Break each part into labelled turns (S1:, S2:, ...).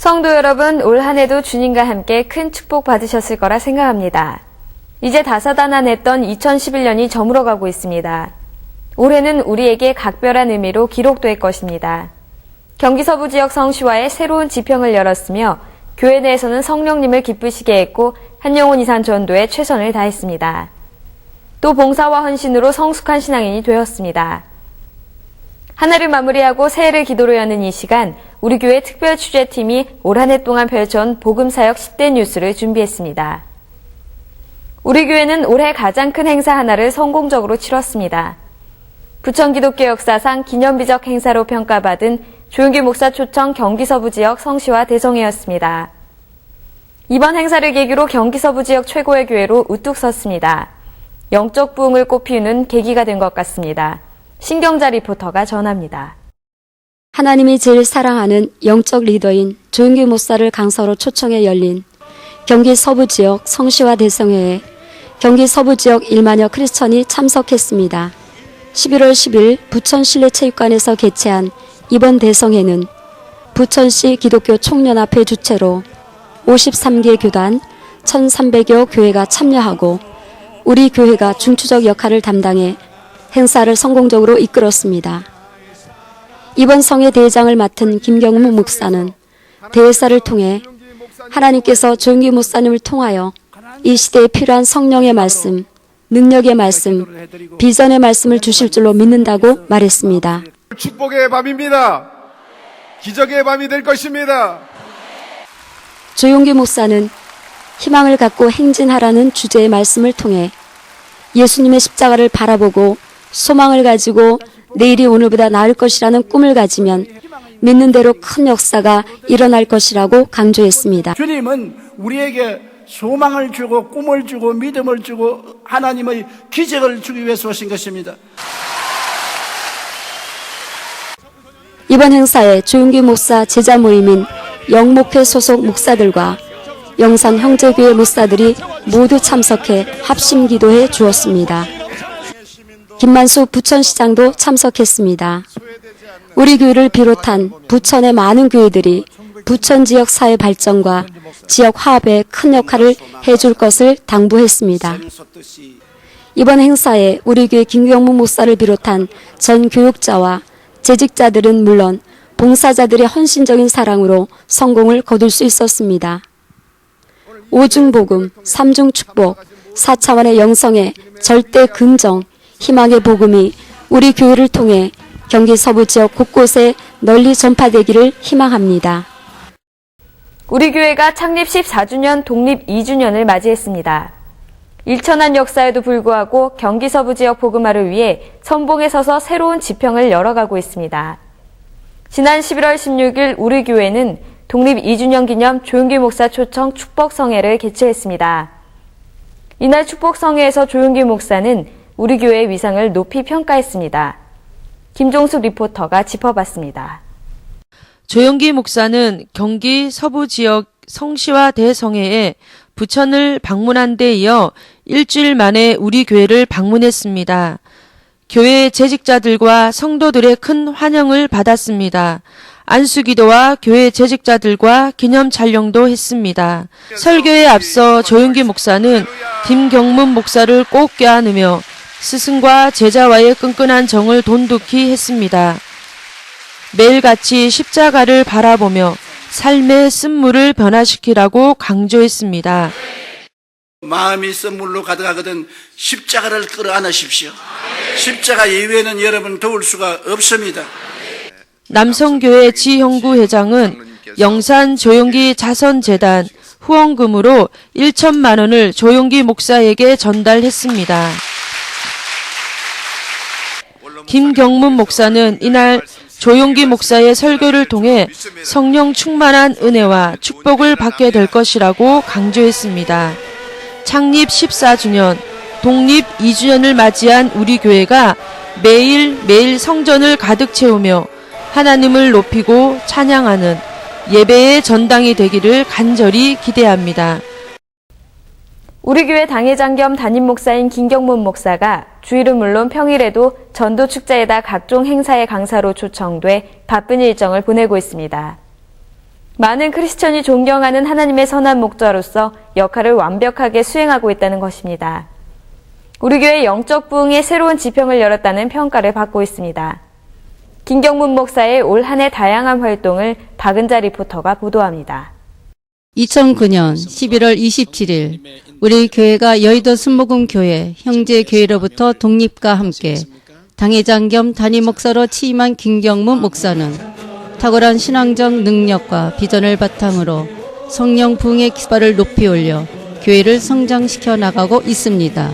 S1: 성도 여러분, 올 한 해도 주님과 함께 큰 축복 받으셨을 거라 생각합니다. 이제 다사다난했던 2011년이 저물어가고 있습니다. 올해는 우리에게 각별한 의미로 기록될 것입니다. 경기 서부 지역 성시와의 새로운 지평을 열었으며 교회 내에서는 성령님을 기쁘시게 했고 한 영혼 이상 전도에 최선을 다했습니다. 또 봉사와 헌신으로 성숙한 신앙인이 되었습니다. 한 해를 마무리하고 새해를 기도로 여는 이 시간, 우리 교회 특별 취재팀이 올 한 해 동안 펼쳐온 복음사역 10대 뉴스를 준비했습니다. 우리 교회는 올해 가장 큰 행사 하나를 성공적으로 치렀습니다. 부천 기독교 역사상 기념비적 행사로 평가받은 조용기 목사 초청 경기 서부 지역 성시와 대성회였습니다. 이번 행사를 계기로 경기 서부 지역 최고의 교회로 우뚝 섰습니다. 영적 부흥을 꽃피우는 계기가 된 것 같습니다. 신경자 리포터가 전합니다.
S2: 하나님이 제일 사랑하는 영적 리더인 조용기 목사를 강사로 초청해 열린 경기 서부 지역 성시와 대성회에 경기 서부 지역 1만여 크리스천이 참석했습니다. 11월 10일 부천 실내체육관에서 개최한 이번 대성회는 부천시 기독교 총연합회 주최로 53개 교단 1,300여 교회가 참여하고 우리 교회가 중추적 역할을 담당해 행사를 성공적으로 이끌었습니다. 이번 성회 대회장을 맡은 김경문 목사는 대회사를 통해 하나님께서 조용기 목사님을 통하여 이 시대에 필요한 성령의 말씀, 능력의 말씀, 비전의 말씀을 주실 줄로 믿는다고 말했습니다.
S3: 축복의 밤입니다. 기적의 밤이 될 것입니다.
S2: 조용기 목사는 희망을 갖고 행진하라는 주제의 말씀을 통해 예수님의 십자가를 바라보고 소망을 가지고 내일이 오늘보다 나을 것이라는 꿈을 가지면 믿는 대로 큰 역사가 일어날 것이라고 강조했습니다.
S4: 주님은 우리에게 소망을 주고 꿈을 주고 믿음을 주고 하나님의 기적을 주기 위해서 오신 것입니다.
S2: 이번 행사에 조용기 목사 제자 모임인 영목회 소속 목사들과 영산 형제교회 목사들이 모두 참석해 합심 기도해 주었습니다. 김만수 부천시장도 참석했습니다. 우리 교회를 비롯한 부천의 많은 교회들이 부천 지역 사회 발전과 지역 화합에 큰 역할을 해줄 것을 당부했습니다. 이번 행사에 우리 교회 김경문 목사를 비롯한 전 교육자와 재직자들은 물론 봉사자들의 헌신적인 사랑으로 성공을 거둘 수 있었습니다. 5중 복음, 3중 축복, 4차원의 영성의 절대 긍정, 희망의 복음이 우리 교회를 통해 경기 서부 지역 곳곳에 널리 전파되기를 희망합니다.
S1: 우리 교회가 창립 14주년 독립 2주년을 맞이했습니다. 일천한 역사에도 불구하고 경기 서부 지역 복음화를 위해 선봉에 서서 새로운 지평을 열어가고 있습니다. 지난 11월 16일 우리 교회는 독립 2주년 기념 조용기 목사 초청 축복성회를 개최했습니다. 이날 축복성회에서 조용기 목사는 우리 교회의 위상을 높이 평가했습니다. 김종숙 리포터가 짚어봤습니다.
S5: 조용기 목사는 경기 서부 지역 성시와 대성회에 부천을 방문한 데 이어 일주일 만에 우리 교회를 방문했습니다. 교회 재직자들과 성도들의 큰 환영을 받았습니다. 안수기도와 교회 재직자들과 기념 촬영도 했습니다. 설교에 앞서 조용기 목사는 김경문 목사를 꼭 껴안으며 스승과 제자와의 끈끈한 정을 돈독히 했습니다. 매일같이 십자가를 바라보며 삶의 쓴물을 변화시키라고 강조했습니다.
S4: 마음이 쓴물로 가득하거든 십자가를 끌어안으십시오. 십자가 이외에는 여러분 도울 수가 없습니다.
S5: 남성교회 지형구 회장은 영산 조용기 자선재단 후원금으로 1천만 원을 조용기 목사에게 전달했습니다. 김경문 목사는 이날 조용기 목사의 설교를 통해 성령 충만한 은혜와 축복을 받게 될 것이라고 강조했습니다. 창립 14주년, 독립 2주년을 맞이한 우리 교회가 매일 성전을 가득 채우며 하나님을 높이고 찬양하는 예배의 전당이 되기를 간절히 기대합니다.
S1: 우리 교회 당회장 겸 담임 목사인 김경문 목사가 주일은 물론 평일에도 전도 축제에다 각종 행사의 강사로 초청돼 바쁜 일정을 보내고 있습니다. 많은 크리스천이 존경하는 하나님의 선한 목자로서 역할을 완벽하게 수행하고 있다는 것입니다. 우리 교회 영적 부흥의 새로운 지평을 열었다는 평가를 받고 있습니다. 김경문 목사의 올 한 해 다양한 활동을 박은자 리포터가 보도합니다.
S6: 2009년 11월 27일 우리 교회가 여의도 순복음교회 형제교회로부터 독립과 함께 당회장 겸 담임 목사로 취임한 김경문 목사는 탁월한 신앙적 능력과 비전을 바탕으로 성령 부흥의 깃발을 높이 올려 교회를 성장시켜 나가고 있습니다.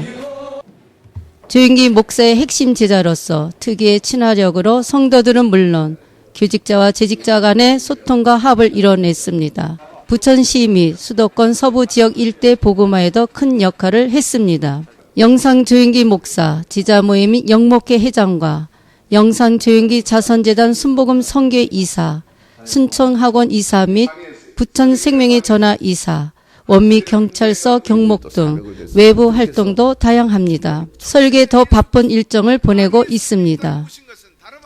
S6: 조윤기 목사의 핵심 제자로서 특유의 친화력으로 성도들은 물론 교직자와 재직자 간의 소통과 합을 이뤄냈습니다. 부천시 및 수도권 서부 지역 일대 복음화에도 큰 역할을 했습니다. 영상 조윤기 목사, 지자 모임 및 영목회 회장과 영상 조윤기 자선재단 순복음 선교 이사, 순천학원 이사 및 부천 생명의 전화 이사, 원미 경찰서 경목 등 외부 활동도 다양합니다. 설계 더 바쁜 일정을 보내고 있습니다.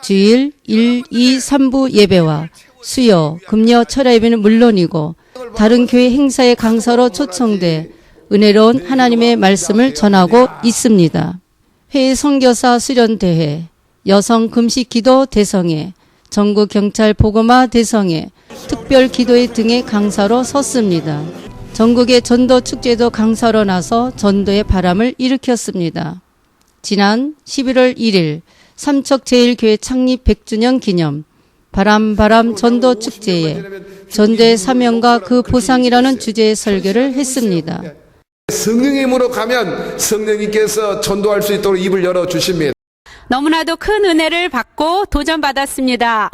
S6: 주일 1, 2, 3부 예배와 수요, 금요 철야 예배는 물론이고 다른 교회 행사의 강사로 초청돼 은혜로운 하나님의 말씀을 전하고 있습니다. 해외 선교사 수련대회, 여성 금식 기도 대성회, 전국 경찰 복음화 대성회, 특별 기도회 등의 강사로 섰습니다. 전국의 전도 축제도 강사로 나서 전도의 바람을 일으켰습니다. 지난 11월 1일 삼척제일교회 창립 100주년 기념 바람 전도 축제에 전도의 사명과 그 보상이라는 주제의 설교를 했습니다.
S7: 성령의 힘으로 가면 성령님께서 전도할 수 있도록 입을 열어주십니다.
S8: 너무나도 큰 은혜를 받고 도전받았습니다.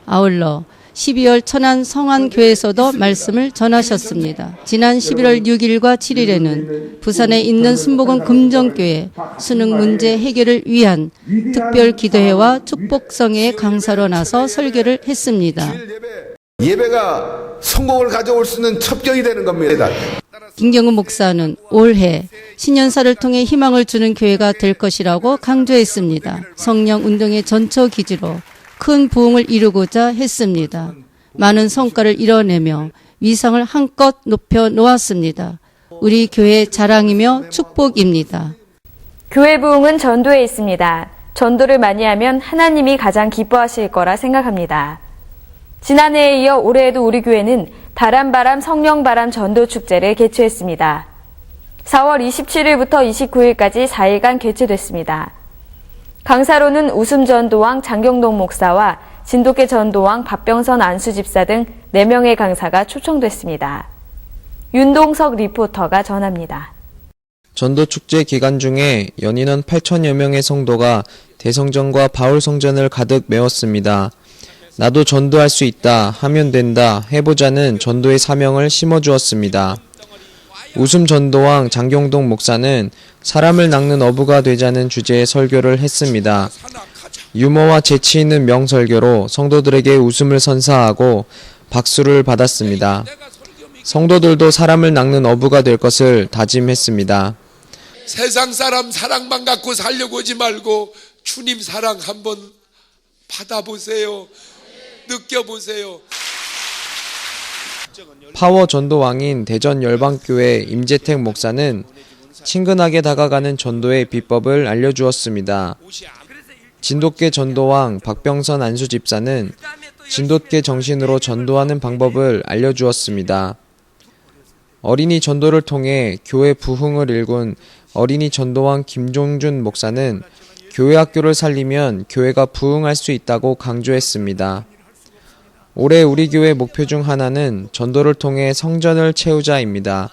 S6: 아울러 12월 천안 성안교회에서도 말씀을 전하셨습니다. 지난 11월 6일과 7일에는 부산에 있는 순복음 금정교회 수능 문제 해결을 위한 특별 기도회와 축복성회의 강사로 나서 설교를 했습니다.
S7: 예배가 성공을 가져올 수 있는 첩경이 되는 겁니다.
S6: 김경훈 목사는 올해 신년사를 통해 희망을 주는 교회가 될 것이라고 강조했습니다. 성령 운동의 전초 기지로 큰 부흥을 이루고자 했습니다. 많은 성과를 이뤄내며 위상을 한껏 높여 놓았습니다. 우리 교회의 자랑이며 축복입니다.
S1: 교회 부흥은 전도에 있습니다. 전도를 많이 하면 하나님이 가장 기뻐하실 거라 생각합니다. 지난해에 이어 올해에도 우리 교회는 바람 성령바람 전도축제를 개최했습니다. 4월 27일부터 29일까지 4일간 개최됐습니다. 강사로는 웃음전도왕 장경동 목사와 진돗개 전도왕 박병선 안수집사 등 4명의 강사가 초청됐습니다. 윤동석 리포터가 전합니다.
S9: 전도축제 기간 중에 연인원 8천여 명의 성도가 대성전과 바울성전을 가득 메웠습니다. 나도 전도할 수 있다, 하면 된다, 해보자는 전도의 사명을 심어주었습니다. 웃음 전도왕 장경동 목사는 사람을 낚는 어부가 되자는 주제의 설교를 했습니다. 유머와 재치 있는 명설교로 성도들에게 웃음을 선사하고 박수를 받았습니다. 성도들도 사람을 낚는 어부가 될 것을 다짐했습니다.
S10: 세상 사람 사랑만 갖고 살려고 하지 말고 주님 사랑 한번 받아보세요. 느껴보세요.
S9: 파워 전도왕인 대전 열방교회 임재택 목사는 친근하게 다가가는 전도의 비법을 알려주었습니다. 진돗개 전도왕 박병선 안수집사는 진돗개 정신으로 전도하는 방법을 알려주었습니다. 어린이 전도를 통해 교회 부흥을 일군 어린이 전도왕 김종준 목사는 교회 학교를 살리면 교회가 부흥할 수 있다고 강조했습니다. 올해 우리 교회 목표 중 하나는 전도를 통해 성전을 채우자입니다.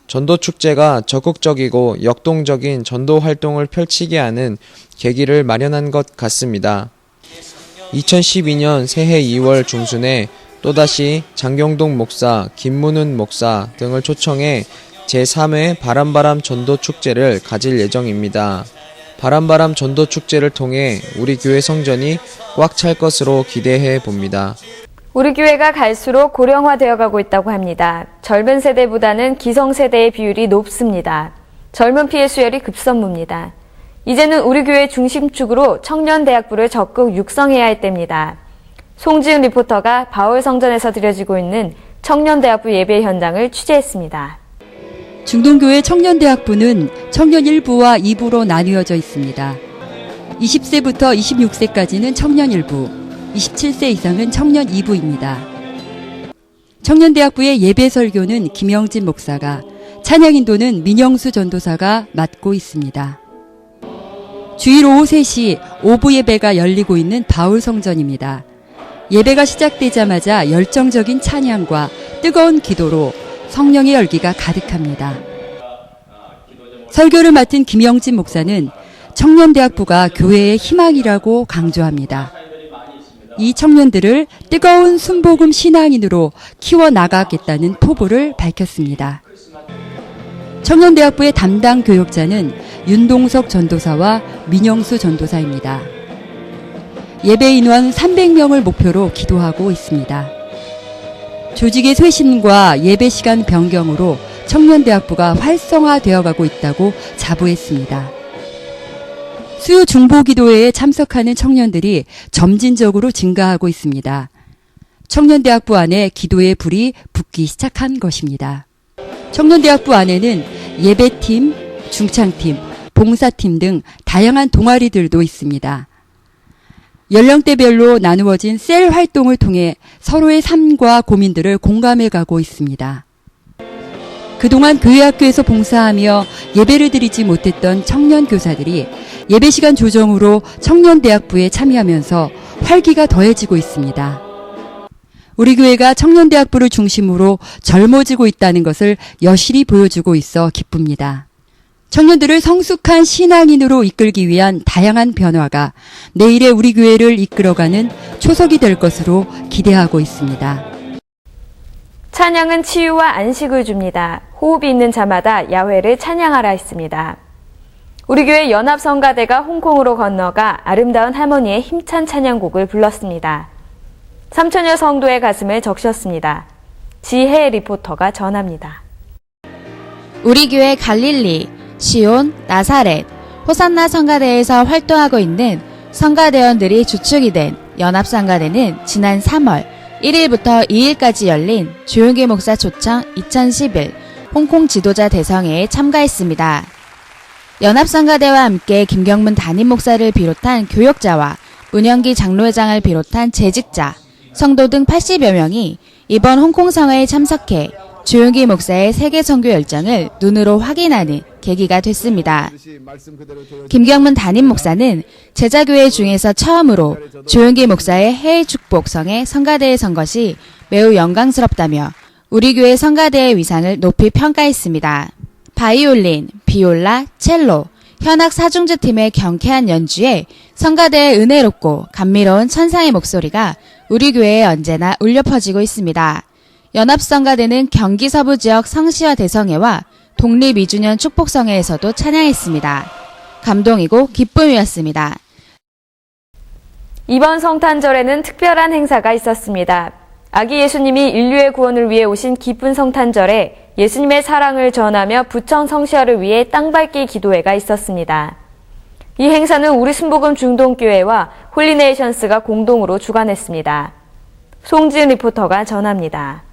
S9: 전도축제가 적극적이고 역동적인 전도 활동을 펼치게 하는 계기를 마련한 것 같습니다. 2012년 새해 2월 중순에 또다시 장경동 목사, 김문훈 목사 등을 초청해 제3회 바람 전도축제를 가질 예정입니다. 바람 전도축제를 통해 우리 교회 성전이 꽉 찰 것으로 기대해 봅니다.
S1: 우리 교회가 갈수록 고령화되어 가고 있다고 합니다. 젊은 세대보다는 기성세대의 비율이 높습니다. 젊은 피해 수혈이 급선무입니다. 이제는 우리 교회 중심축으로 청년대학부를 적극 육성해야 할 때입니다. 송지은 리포터가 바울성전에서 드려지고 있는 청년대학부 예배 현장을 취재했습니다.
S11: 중동교회 청년대학부는 청년 1부와 2부로 나뉘어져 있습니다. 20세부터 26세까지는 청년 1부, 27세 이상은 청년 2부입니다. 청년대학부의 예배 설교는 김영진 목사가, 찬양 인도는 민영수 전도사가 맡고 있습니다. 주일 오후 3시 5부 예배가 열리고 있는 바울성전입니다. 예배가 시작되자마자 열정적인 찬양과 뜨거운 기도로 성령의 열기가 가득합니다. 설교를 맡은 김영진 목사는 청년대학부가 교회의 희망이라고 강조합니다. 이 청년들을 뜨거운 순복음 신앙인으로 키워나가겠다는 포부를 밝혔습니다. 청년대학부의 담당 교역자는 윤동석 전도사와 민영수 전도사입니다. 예배 인원 300명을 목표로 기도하고 있습니다. 조직의 쇄신과 예배 시간 변경으로 청년대학부가 활성화되어가고 있다고 자부했습니다. 수요 중보기도회에 참석하는 청년들이 점진적으로 증가하고 있습니다. 청년대학부 안에 기도의 불이 붙기 시작한 것입니다. 청년대학부 안에는 예배팀, 중창팀, 봉사팀 등 다양한 동아리들도 있습니다. 연령대별로 나누어진 셀 활동을 통해 서로의 삶과 고민들을 공감해 가고 있습니다. 그동안 교회학교에서 봉사하며 예배를 드리지 못했던 청년 교사들이 예배 시간 조정으로 청년대학부에 참여하면서 활기가 더해지고 있습니다. 우리 교회가 청년대학부를 중심으로 젊어지고 있다는 것을 여실히 보여주고 있어 기쁩니다. 청년들을 성숙한 신앙인으로 이끌기 위한 다양한 변화가 내일의 우리 교회를 이끌어가는 초석이 될 것으로 기대하고 있습니다.
S1: 찬양은 치유와 안식을 줍니다. 호흡이 있는 자마다 야훼를 찬양하라 했습니다. 우리 교회 연합성가대가 홍콩으로 건너가 아름다운 하모니의 힘찬 찬양곡을 불렀습니다. 3천여 성도의 가슴을 적셨습니다. 지혜 리포터가 전합니다.
S12: 우리 교회 갈릴리, 시온, 나사렛, 호산나 성가대에서 활동하고 있는 성가대원들이 주축이 된 연합성가대는 지난 3월 1일부터 2일까지 열린 조용기 목사 초청 2011 홍콩 지도자 대성회에 참가했습니다. 연합성가대와 함께 김경문 담임 목사를 비롯한 교역자와 운영기 장로회장을 비롯한 재직자, 성도 등 80여 명이 이번 홍콩 성회에 참석해 조용기 목사의 세계 선교 열정을 눈으로 확인하는 계기가 됐습니다. 김경문 담임 목사는 제자교회 중에서 처음으로 조용기 목사의 해외 축복성에 성가대에 선 것이 매우 영광스럽다며 우리 교회 성가대의 위상을 높이 평가했습니다. 바이올린, 비올라, 첼로, 현악 사중주팀의 경쾌한 연주에 성가대의 은혜롭고 감미로운 천상의 목소리가 우리 교회에 언제나 울려 퍼지고 있습니다. 연합성가대는 경기 서부 지역 성시와 대성회와 독립 2주년 축복성회에서도 찬양했습니다. 감동이고 기쁨이었습니다.
S1: 이번 성탄절에는 특별한 행사가 있었습니다. 아기 예수님이 인류의 구원을 위해 오신 기쁜 성탄절에 예수님의 사랑을 전하며 부천 성시화를 위해 땅밟기 기도회가 있었습니다. 이 행사는 우리 순복음 중동교회와 홀리네이션스가 공동으로 주관했습니다. 송지은 리포터가 전합니다.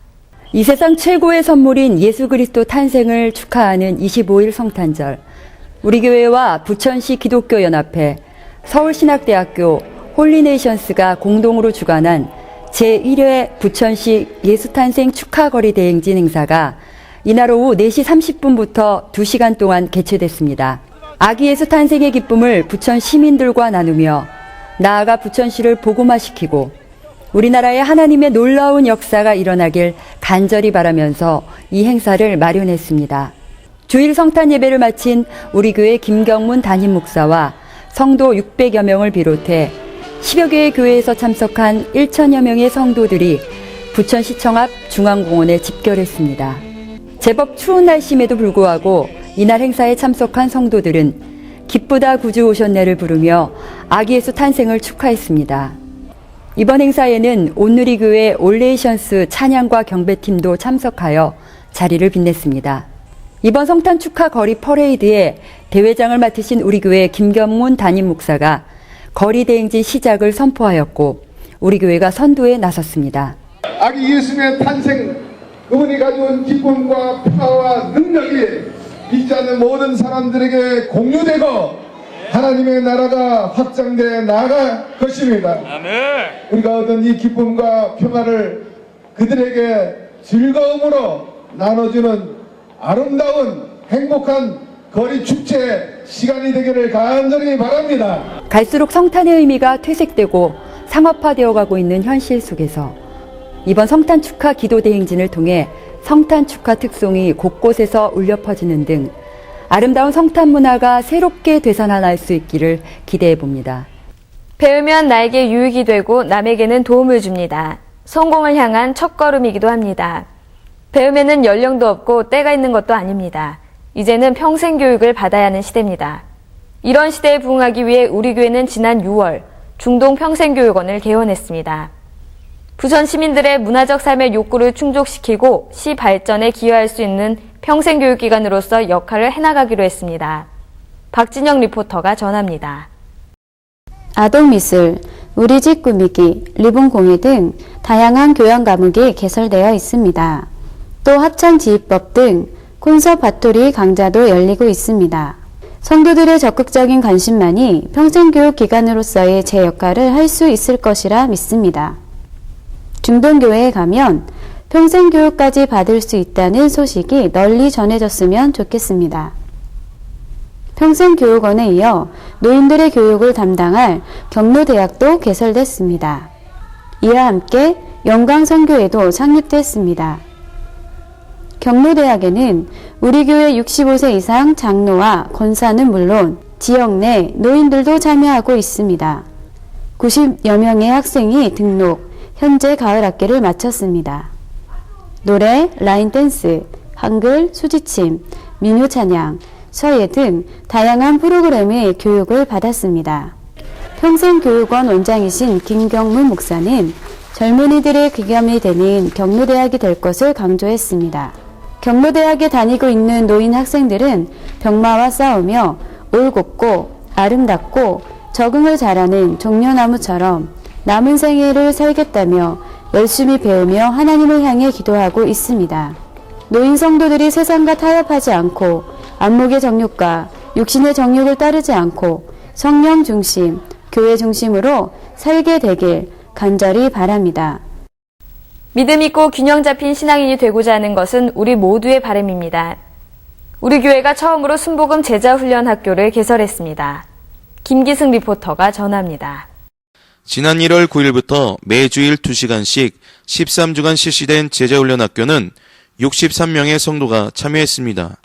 S11: 이 세상 최고의 선물인 예수 그리스도 탄생을 축하하는 25일 성탄절, 우리 교회와 부천시 기독교연합회, 서울신학대학교, 홀리네이션스가 공동으로 주관한 제1회 부천시 예수탄생 축하거리 대행진 행사가 이날 오후 4시 30분부터 2시간 동안 개최됐습니다. 아기 예수 탄생의 기쁨을 부천 시민들과 나누며 나아가 부천시를 복음화시키고 우리나라에 하나님의 놀라운 역사가 일어나길 간절히 바라면서 이 행사를 마련했습니다. 주일 성탄 예배를 마친 우리 교회 김경문 담임 목사와 성도 600여 명을 비롯해 10여 개의 교회에서 참석한 1천여 명의 성도들이 부천시청 앞 중앙공원에 집결했습니다. 제법 추운 날씨임에도 불구하고 이날 행사에 참석한 성도들은 기쁘다 구주 오셨네를 부르며 아기 예수 탄생을 축하했습니다. 이번 행사에는 온누리교회 올레이션스 찬양과 경배팀도 참석하여 자리를 빛냈습니다. 이번 성탄 축하 거리 퍼레이드에 대회장을 맡으신 우리 교회 김경문 담임 목사가 거리 대행진 시작을 선포하였고 우리 교회가 선도에 나섰습니다.
S3: 아기 예수님의 탄생, 그분이 가져온 기쁨과 평화와 능력이 믿지 않는 모든 사람들에게 공유되고 하나님의 나라가 확장되어 나아갈 것입니다. 우리가 얻은 이 기쁨과 평화를 그들에게 즐거움으로 나눠주는 아름다운 행복한 거리 축제 시간이 되기를 간절히 바랍니다.
S11: 갈수록 성탄의 의미가 퇴색되고 상업화되어 가고 있는 현실 속에서 이번 성탄 축하 기도 대행진을 통해 성탄 축하 특송이 곳곳에서 울려 퍼지는 등 아름다운 성탄 문화가 새롭게 되살아날 수 있기를 기대해 봅니다.
S1: 배우면 나에게 유익이 되고 남에게는 도움을 줍니다. 성공을 향한 첫걸음이기도 합니다. 배움에는 연령도 없고 때가 있는 것도 아닙니다. 이제는 평생 교육을 받아야 하는 시대입니다. 이런 시대에 부응하기 위해 우리 교회는 지난 6월 중동평생교육원을 개원했습니다. 부천 시민들의 문화적 삶의 욕구를 충족시키고 시 발전에 기여할 수 있는 평생교육기관으로서 역할을 해나가기로 했습니다. 박진영 리포터가 전합니다.
S13: 아동미술, 우리 집 꾸미기, 리본공예 등 다양한 교양 과목이 개설되어 있습니다. 또 합창지휘법 등 콘서바토리 강좌도 열리고 있습니다. 성도들의 적극적인 관심만이 평생교육 기관으로서의 제 역할을 할 수 있을 것이라 믿습니다. 중동교회에 가면 평생교육까지 받을 수 있다는 소식이 널리 전해졌으면 좋겠습니다. 평생교육원에 이어 노인들의 교육을 담당할 경로대학도 개설됐습니다. 이와 함께 영광선교회도 창립됐습니다. 경로대학에는 우리 교회 65세 이상 장로와 권사는 물론 지역 내 노인들도 참여하고 있습니다. 90여 명의 학생이 등록, 현재 가을 학기를 마쳤습니다. 노래, 라인 댄스, 한글, 수지침, 민요 찬양, 서예 등 다양한 프로그램의 교육을 받았습니다. 평생교육원 원장이신 김경문 목사는 젊은이들의 귀감이 되는 경로대학이 될 것을 강조했습니다. 경로대학에 다니고 있는 노인 학생들은 병마와 싸우며 올곧고 아름답고 적응을 잘하는 종려나무처럼 남은 생애를 살겠다며 열심히 배우며 하나님을 향해 기도하고 있습니다. 노인 성도들이 세상과 타협하지 않고 안목의 정욕과 육신의 정욕을 따르지 않고 성령 중심, 교회 중심으로 살게 되길 간절히 바랍니다.
S1: 믿음 있고 균형 잡힌 신앙인이 되고자 하는 것은 우리 모두의 바람입니다. 우리 교회가 처음으로 순복음 제자훈련학교를 개설했습니다. 김기승 리포터가 전합니다.
S14: 지난 1월 9일부터 매주일 2시간씩 13주간 실시된 제자훈련학교는 63명의 성도가 참여했습니다.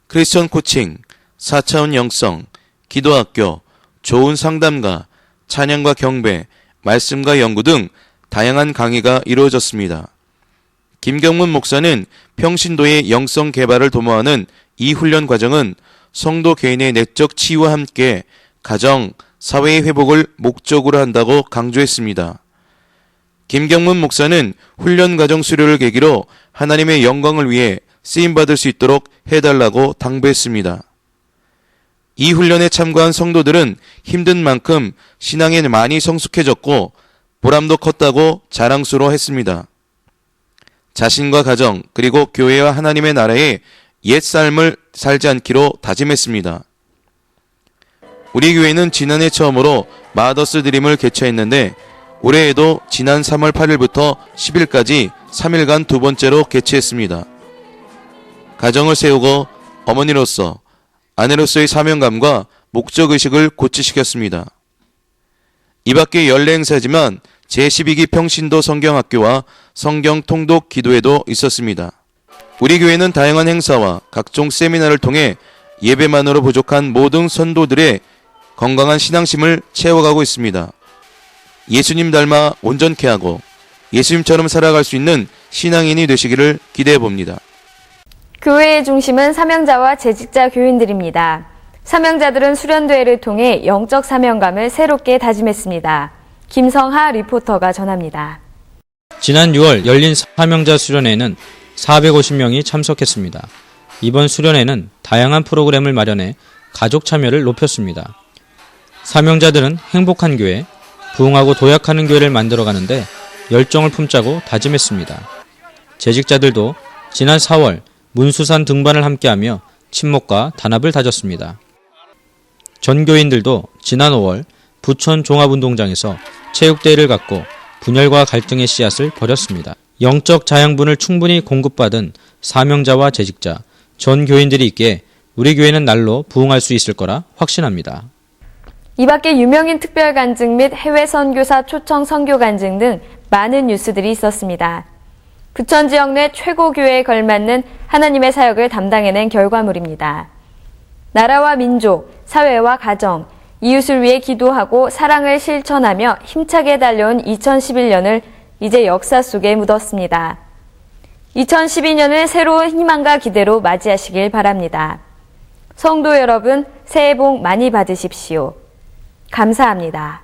S14: 크리스천 코칭, 4차원 영성, 기도학교, 좋은 상담가, 찬양과 경배, 말씀과 연구 등 다양한 강의가 이루어졌습니다. 김경문 목사는 평신도의 영성 개발을 도모하는 이 훈련 과정은 성도 개인의 내적 치유와 함께 가정, 사회의 회복을 목적으로 한다고 강조했습니다. 김경문 목사는 훈련 과정 수료를 계기로 하나님의 영광을 위해 쓰임받을 수 있도록 해달라고 당부했습니다. 이 훈련에 참가한 성도들은 힘든 만큼 신앙에 많이 성숙해졌고 보람도 컸다고 자랑스러워 했습니다. 자신과 가정 그리고 교회와 하나님의 나라에 옛 삶을 살지 않기로 다짐했습니다. 우리 교회는 지난해 처음으로 마더스 드림을 개최했는데 올해에도 지난 3월 8일부터 10일까지 3일간 두 번째로 개최했습니다. 가정을 세우고 어머니로서 아내로서의 사명감과 목적의식을 고취시켰습니다. 이 밖에 연례 행사지만 제12기 평신도 성경학교와 성경 통독 기도회도 있었습니다. 우리 교회는 다양한 행사와 각종 세미나를 통해 예배만으로 부족한 모든 선도들의 건강한 신앙심을 채워가고 있습니다. 예수님 닮아 온전케 하고 예수님처럼 살아갈 수 있는 신앙인이 되시기를 기대해 봅니다.
S1: 교회의 중심은 사명자와 재직자 교인들입니다. 사명자들은 수련대회를 통해 영적 사명감을 새롭게 다짐했습니다. 김성하 리포터가 전합니다.
S15: 지난 6월 열린 사명자 수련회에는 450명이 참석했습니다. 이번 수련회는 다양한 프로그램을 마련해 가족 참여를 높였습니다. 사명자들은 행복한 교회, 부흥하고 도약하는 교회를 만들어가는데 열정을 품자고 다짐했습니다. 재직자들도 지난 4월 문수산 등반을 함께하며 친목과 단합을 다졌습니다. 전교인들도 지난 5월 부천 종합운동장에서 체육대회를 갖고 분열과 갈등의 씨앗을 버렸습니다. 영적 자양분을 충분히 공급받은 사명자와 재직자, 전교인들이 있기에 우리 교회는 날로 부흥할 수 있을 거라 확신합니다.
S1: 이 밖에 유명인 특별 간증 및 해외 선교사 초청 선교 간증 등 많은 뉴스들이 있었습니다. 부천 지역 내 최고 교회에 걸맞는 하나님의 사역을 담당해낸 결과물입니다. 나라와 민족, 사회와 가정, 이웃을 위해 기도하고 사랑을 실천하며 힘차게 달려온 2011년을 이제 역사 속에 묻었습니다. 2012년을 새로운 희망과 기대로 맞이하시길 바랍니다. 성도 여러분, 새해 복 많이 받으십시오. 감사합니다.